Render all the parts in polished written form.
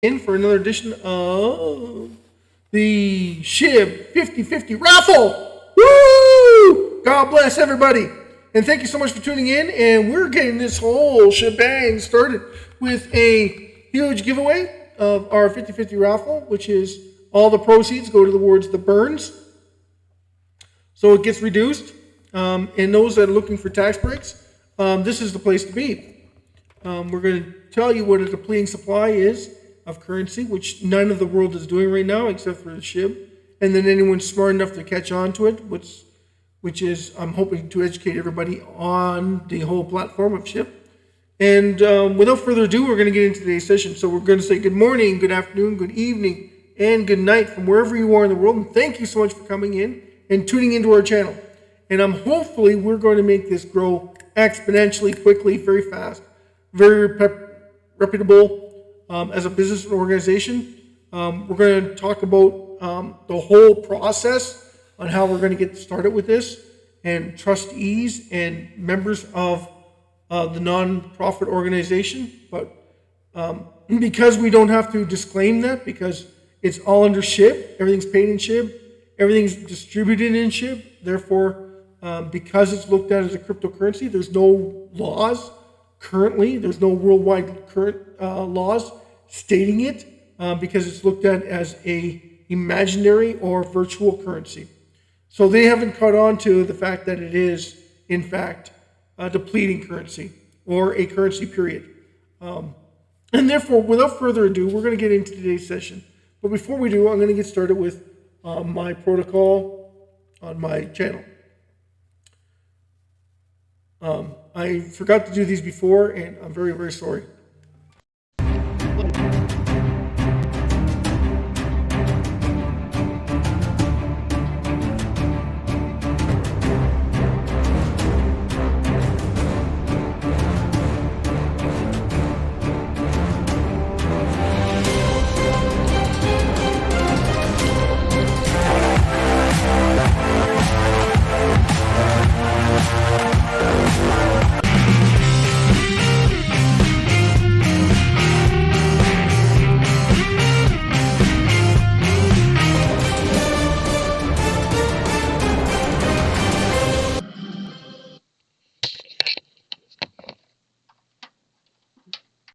in for another edition of the SHIB 50/50 raffle. Woo! God bless everybody. And thank you so much for tuning in. And we're getting this whole shebang started with a huge giveaway of our 50/50 raffle, which is all the proceeds go towards the burns. So it gets reduced. And those that are looking for tax breaks, this is the place to be. We're going to tell you what a depleting supply is of currency, which none of the world is doing right now except for the SHIB. And then anyone smart enough to catch on to it, which is I'm hoping to educate everybody on the whole platform of SHIB. And without further ado, we're going to get into today's session. So we're going to say good morning, good afternoon, good evening, and good night from wherever you are in the world. And thank you so much for coming in and tuning into our channel. And hopefully we're going to make this grow exponentially, quickly, very fast, very reputable as a business and organization. We're going to talk about the whole process on how we're going to get started with this, and trustees and members of the non-profit organization. But because we don't have to disclaim that, because it's all under SHIB, everything's paid in SHIB, everything's distributed in SHIB, therefore, because it's looked at as a cryptocurrency, there's no laws currently, there's no worldwide current laws stating it, because it's looked at as a imaginary or virtual currency. So they haven't caught on to the fact that it is, in fact, a depleting currency or a currency period. And therefore, without further ado, we're going to get into today's session. But before we do, I'm going to get started with my protocol on my channel. I forgot to do these before, and I'm very, very sorry.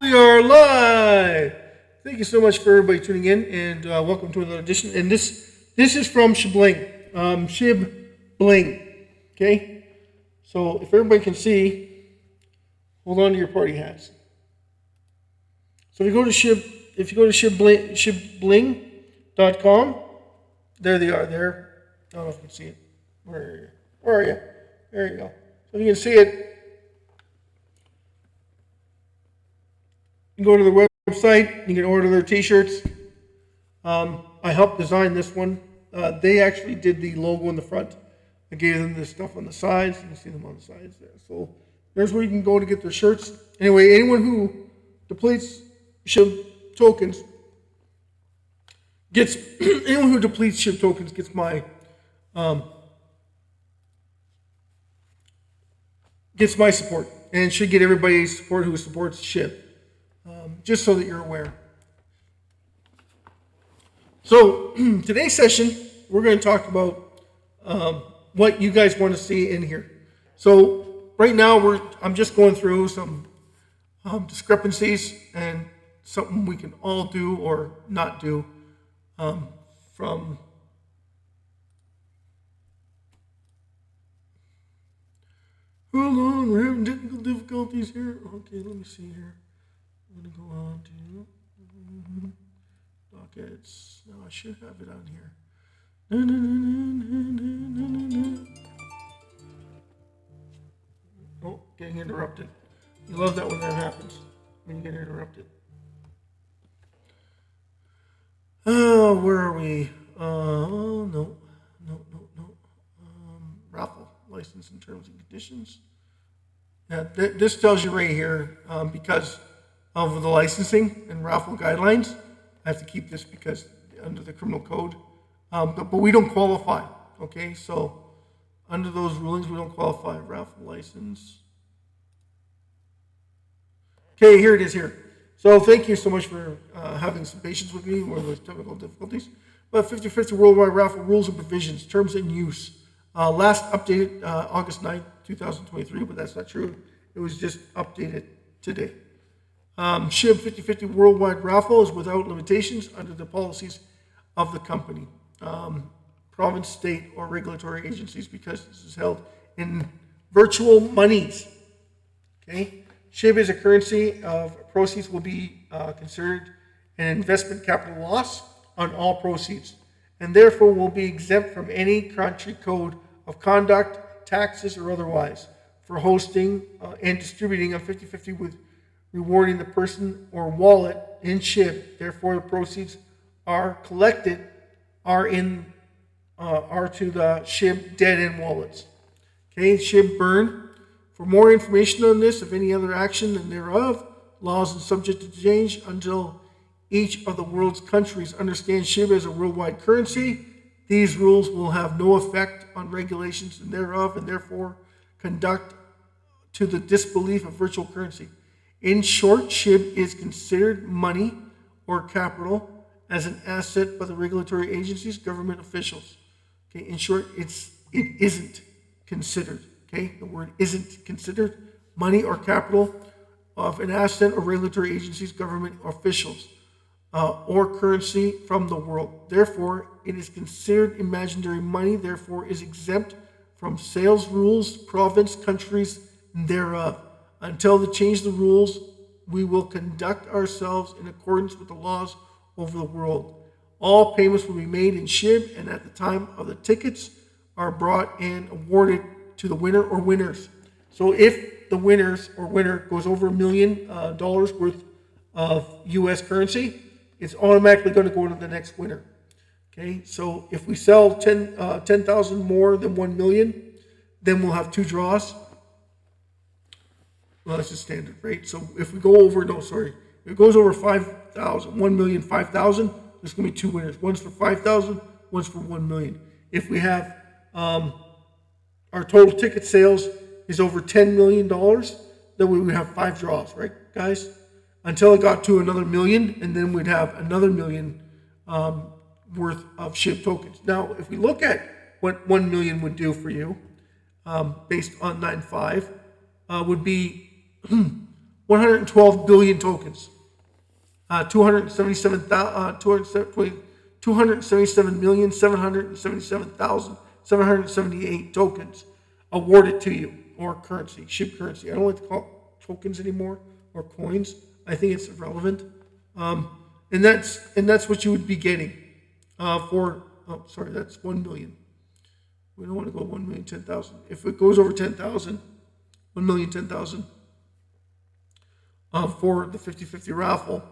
We are live. Thank you so much for everybody tuning in, and welcome to another edition. And this is from SHIBling, SHIBling. Okay, so if everybody can see, hold on to your party hats. So if you go to SHIBling.com, there they are. There. I don't know if you can see it. Where are you? There you go. So if you can see it. You can go to the website, you can order their t-shirts. I helped design this one. They actually did the logo in the front. I gave them this stuff on the sides. You can see them on the sides there. So there's where you can go to get their shirts. Anyway, anyone who depletes SHIB tokens gets my support, and should get everybody's support who supports SHIB. Just so that you're aware. So today's session, we're going to talk about what you guys want to see in here. So right now, I'm just going through some discrepancies and something we can all do or not do from hold on, we're having technical difficulties here. Okay, let me see here. I'm going to go on to dockets. No, I should have it on here. Oh, getting interrupted. You love that when that happens, when you get interrupted. Oh, where are we? No. Raffle, license and terms and conditions. Yeah, this tells you right here, because of the licensing and raffle guidelines. I have to keep this because under the criminal code, but we don't qualify. Okay, so under those rulings, we don't qualify. Raffle license. Okay, here it is here. So thank you so much for having some patience with me with those technical difficulties. But 50/50 Worldwide Raffle rules and provisions, terms and use. Last updated August 9th, 2023, but that's not true. It was just updated today. SHIB 50/50 Worldwide Raffle is without limitations under the policies of the company, province, state, or regulatory agencies, because this is held in virtual monies. Okay, SHIB is a currency of proceeds will be considered an investment capital loss on all proceeds, and therefore will be exempt from any country code of conduct, taxes, or otherwise for hosting and distributing a 50/50 with rewarding the person or wallet in SHIB. Therefore, the proceeds are collected are to the SHIB dead end wallets. Okay, SHIB burn. For more information on this, of any other action than thereof, laws and subject to change until each of the world's countries understands SHIB as a worldwide currency. These rules will have no effect on regulations thereof, and therefore conduct to the disbelief of virtual currency. In short, SHIB is considered money or capital as an asset by the regulatory agencies, government officials. Okay, in short, it isn't considered. Okay, the word isn't considered money or capital of an asset or regulatory agencies, government officials, or currency from the world. Therefore, it is considered imaginary money, therefore is exempt from sales rules, province, countries thereof. Until they change the rules, we will conduct ourselves in accordance with the laws over the world. All payments will be made in SHIB, and at the time of the tickets are brought and awarded to the winner or winners. So if the winners or winner goes over $1 million worth of U.S. currency, it's automatically going to go to the next winner. Okay, so if we sell 10,000 more than 1 million, then we'll have 2 draws. Well, that's just standard, right? So if we go over, if it goes over 5,000, 1 million, 5,000, there's going to be 2 winners. One's for 5,000, one's for 1 million. If we have our total ticket sales is over $10 million, then we would have 5 draws, right, guys? Until it got to another million, and then we'd have another million worth of SHIB tokens. Now, if we look at what 1 million would do for you, based on 9.5, would be 112 billion tokens, 277,777,778 tokens awarded to you, or currency, SHIB currency. I don't like to call it tokens anymore, or coins. I think it's irrelevant. And that's what you would be getting that's 1 million. We don't want to go 1 million, 10,000. If it goes over 10,000, 1 million, 10,000, for the 50/50 raffle,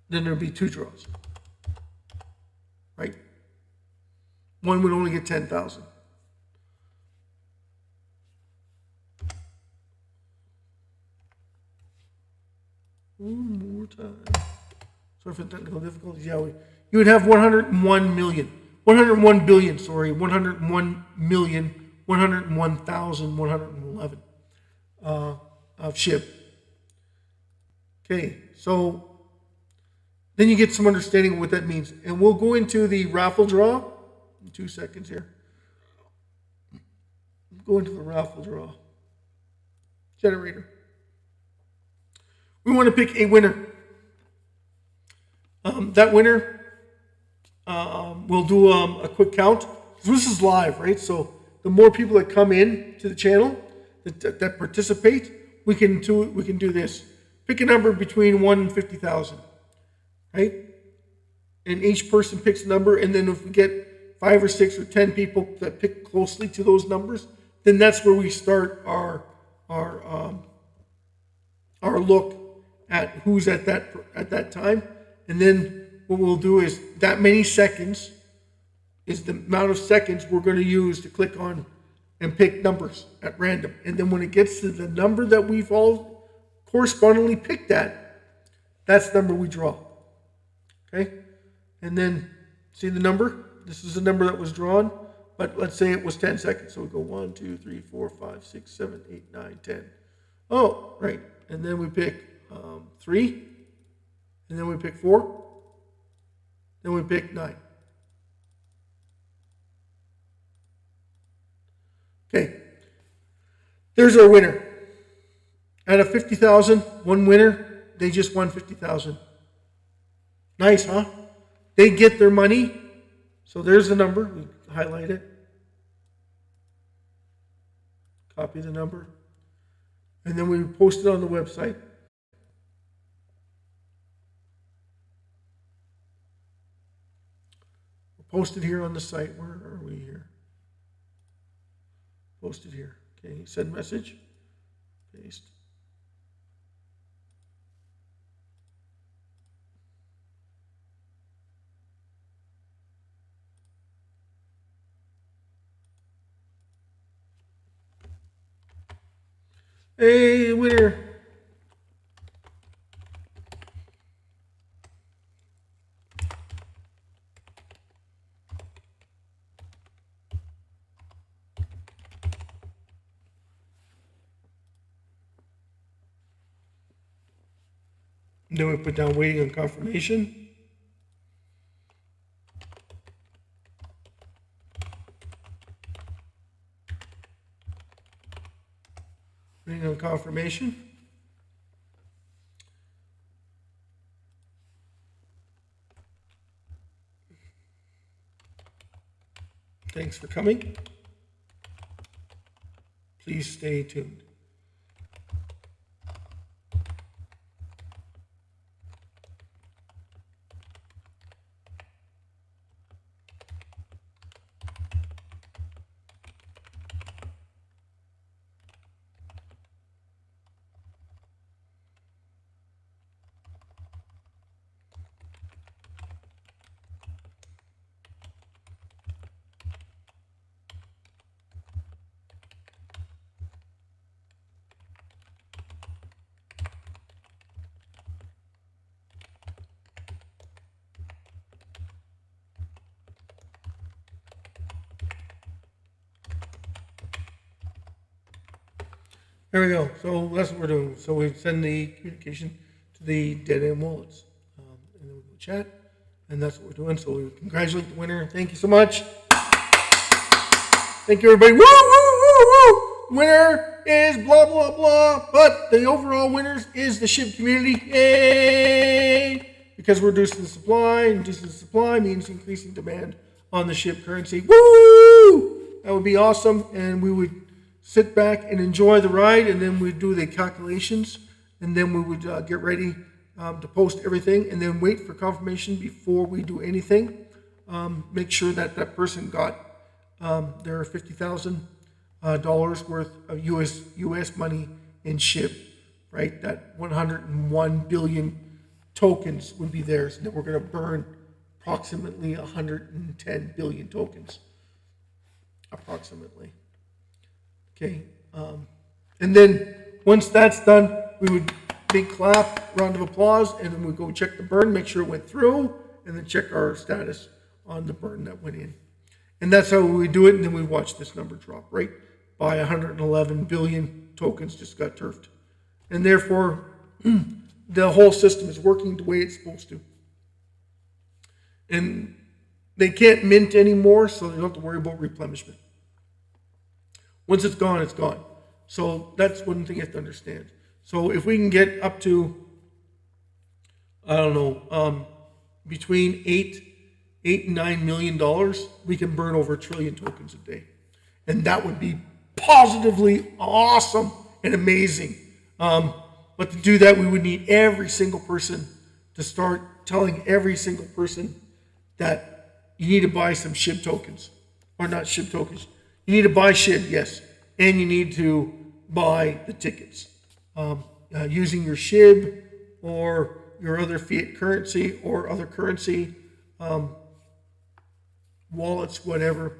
then there'd be 2 draws, right? One would only get 10,000. One more time. Sorry for the technical difficulties. Yeah, you would have 101 million, 101 billion, 101 million, 101,111 of SHIB. Okay, so then you get some understanding of what that means. And we'll go into the raffle draw in 2 seconds here. Go into the raffle draw generator. We want to pick a winner. That winner, we'll do a quick count. This is live, right? So the more people that come in to the channel that participate, we can do this. Pick a number between 1 and 50,000, right? And each person picks a number, and then if we get 5 or 6 or 10 people that pick closely to those numbers, then that's where we start our look at who's at that time. And then what we'll do is that many seconds is the amount of seconds we're going to use to click on and pick numbers at random. And then when it gets to the number that we've all correspondingly picked at, that's the number we draw. Okay? And then see the number? This is the number that was drawn, but let's say it was 10 seconds. So we go 1, 2, 3, 4, 5, 6, 7, 8, 9, 10. Oh, right. And then we pick 3. And then we pick 4. Then we pick 9. Okay. There's our winner. Out of 50,000, one winner, they just won 50,000. Nice, huh? They get their money. So there's the number. We highlight it. Copy the number. And then we post it on the website. Post it here on the site. Where are we here? Post it here. Okay, send message. Paste. Hey, winner. Then we put down waiting on confirmation. Waiting on confirmation. Thanks for coming. Please stay tuned. There we go. So that's what we're doing. So we send the communication to the dead end wallets, and then we go chat, and that's what we're doing. So we congratulate the winner. Thank you so much. Thank you, everybody. Woo, woo, woo, woo. Winner is blah, blah, blah. But the overall winners is the SHIB community. Yay! Because we're reducing the supply, and reducing the supply means increasing demand on the SHIB currency. Woo! That would be awesome, and we would sit back and enjoy the ride, and then we'd do the calculations, and then we would get ready to post everything, and then wait for confirmation before we do anything. Make sure that that person got their $50,000 worth of US money in SHIB, right? That 101 billion tokens would be theirs, and then we're going to burn approximately 110 billion tokens, approximately. Okay, and then once that's done, we would big clap, round of applause, and then we go check the burn, make sure it went through, and then check our status on the burn that went in. And that's how we do it, and then we watch this number drop, right? By 111 billion tokens just got turfed. And therefore, the whole system is working the way it's supposed to. And they can't mint anymore, so they don't have to worry about replenishment. Once it's gone, it's gone. So that's one thing you have to understand. So if we can get up to, I don't know, between $8 and $9 million, we can burn over 1 trillion tokens a day. And that would be positively awesome and amazing. But to do that, we would need every single person to start telling every single person that you need to buy some SHIB tokens. Or not SHIB tokens. You need to buy SHIB, yes. And you need to buy the tickets. Using your SHIB or your other fiat currency or other currency wallets, whatever,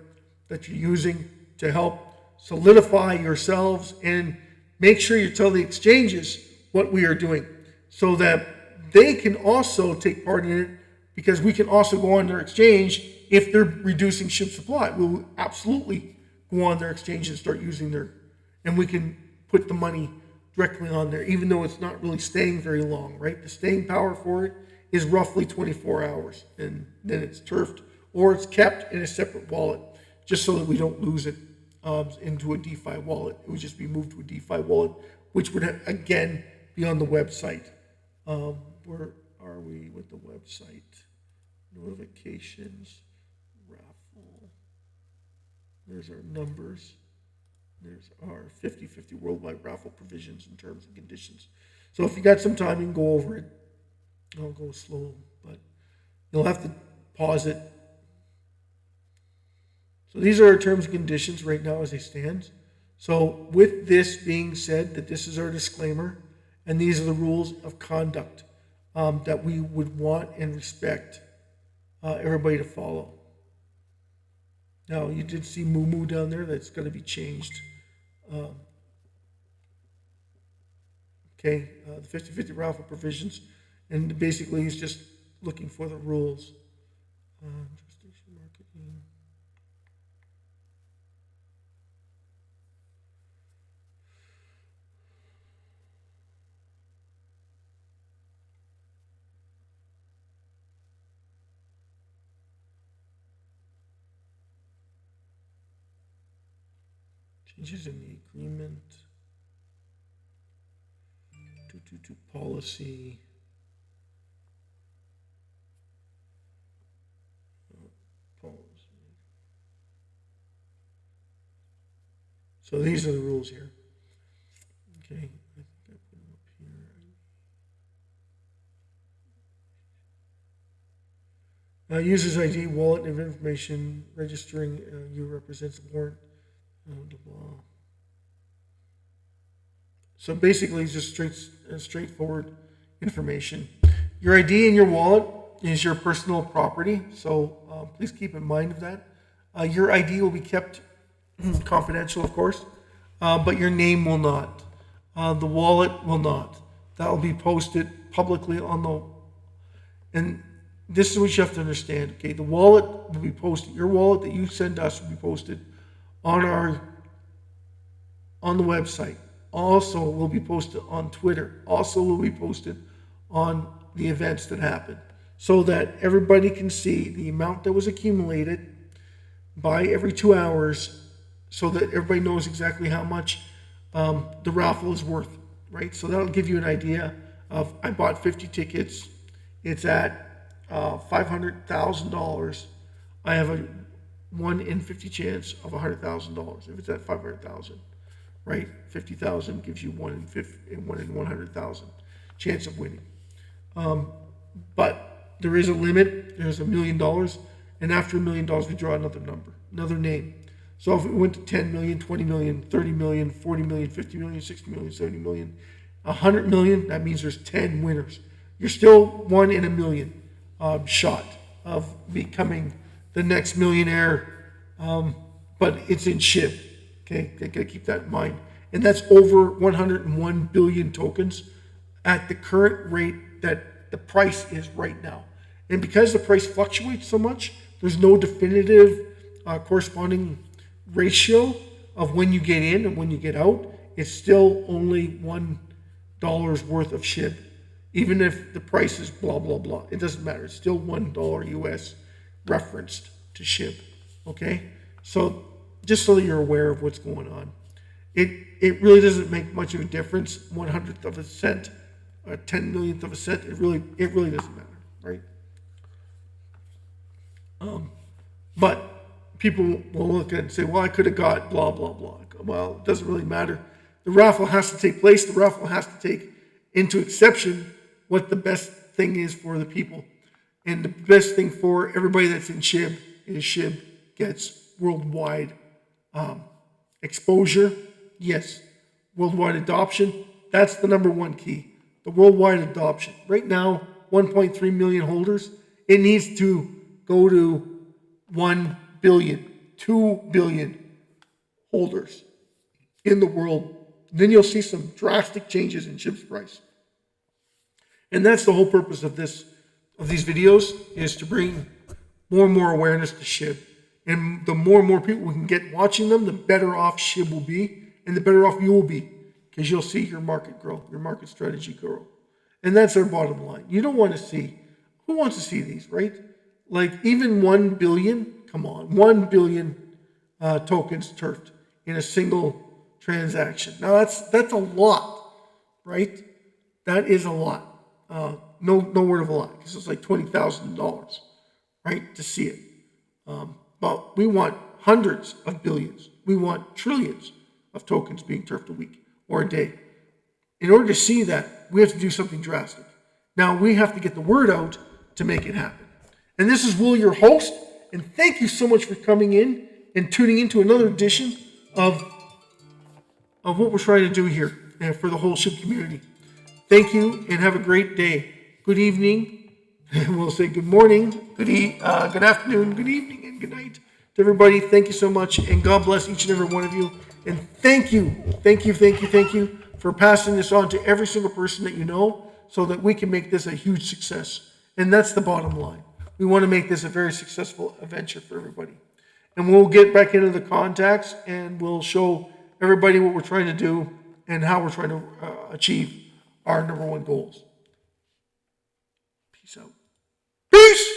that you're using to help solidify yourselves, and make sure you tell the exchanges what we are doing so that they can also take part in it, because we can also go on their exchange if they're reducing SHIB supply. We'll absolutely go on their exchange and start using their, and we can put the money directly on there, even though it's not really staying very long, right? The staying power for it is roughly 24 hours, and then it's turfed or it's kept in a separate wallet, just so that we don't lose it into a DeFi wallet. It would just be moved to a DeFi wallet, which would again be on the website. Where are we with the website? Notifications, Raffle. There's our numbers. There's our 50/50 worldwide raffle provisions and terms and conditions. So if you got some time, you can go over it. I'll go slow, but you'll have to pause it. So these are our terms and conditions right now as they stand. So with this being said, that this is our disclaimer, and these are the rules of conduct that we would want and respect everybody to follow. Now, you did see Moo Moo down there. That's going to be changed. The 50/50 raffle provisions. And basically, he's just looking for the rules. Jurisdiction marketing. Changes in the agreement. 222 policy. So these are the rules here. Okay, I think I put them up here. User's ID, wallet and information, registering you represents the warrant. So basically, it's just straightforward information. Your ID in your wallet is your personal property, so please keep in mind of that. Your ID will be kept confidential, of course, but your name will not. The wallet will not. That will be posted publicly on the. And this is what you have to understand. Okay, the wallet will be posted. Your wallet that you send us will be posted on the website. Also will be posted on Twitter. Also will be posted on the events that happen, so that everybody can see the amount that was accumulated by every 2 hours, so that everybody knows exactly how much the raffle is worth, right? So that'll give you an idea of, I bought 50 tickets. It's at $500,000. I have a 1 in 50 chance of $100,000. If it's at 500,000, right? 50,000 gives you 1 in 50, 1 in 100,000 chance of winning. But there is a limit. There's $1 million, and after $1 million, we draw another number, another name. So if it went to 10 million, 20 million, 30 million, 40 million, 50 million, 60 million, 70 million, 100 million, that means there's 10 winners. You're still 1 in a million shot of becoming the next millionaire, but it's in SHIB. Okay, you gotta keep that in mind. And that's over 101 billion tokens at the current rate that the price is right now. And because the price fluctuates so much, there's no definitive corresponding ratio of when you get in and when you get out. It's still only $1 worth of SHIB. Even if the price is blah, blah, blah. It doesn't matter. It's still $1 US referenced to SHIB. Okay? So just so that you're aware of what's going on. It really doesn't make much of a difference, 1/100th of a cent, or 10 millionth of a cent. It really doesn't matter, right? But people will look at it and say, well, I could have got blah, blah, blah. Well, it doesn't really matter. The raffle has to take place. The raffle has to take into exception what the best thing is for the people. And the best thing for everybody that's in SHIB is SHIB gets worldwide exposure. Yes, worldwide adoption. That's the number one key. The worldwide adoption. Right now, 1.3 million holders. It needs to go to 1 billion, 2 billion holders in the world. Then you'll see some drastic changes in SHIB's price. And that's the whole purpose of these videos, is to bring more and more awareness to SHIB. And the more and more people we can get watching them, the better off SHIB will be, and the better off you will be. because you'll see your market grow, your market strategy grow. And that's our bottom line. You don't want to see, who wants to see these, right? Like even 1 billion, come on, 1 billion tokens turfed in a single transaction. Now that's a lot, right? That is a lot. No word of a lot, because it's like $20,000, right, to see it. But we want hundreds of billions. We want trillions of tokens being turfed a week or a day. In order to see that, we have to do something drastic. Now, we have to get the word out to make it happen. And this is Will, your host, and thank you so much for coming in and tuning into another edition of what we're trying to do here for the whole SHIB community. Thank you, and have a great day. Good evening, and we'll say good morning, good afternoon, good evening, and good night to everybody. Thank you so much, and God bless each and every one of you. And thank you for passing this on to every single person that you know, so that we can make this a huge success. And that's the bottom line. We want to make this a very successful adventure for everybody. And we'll get back into the contacts, and we'll show everybody what we're trying to do and how we're trying to achieve our #1 goals. Peace out. Peace!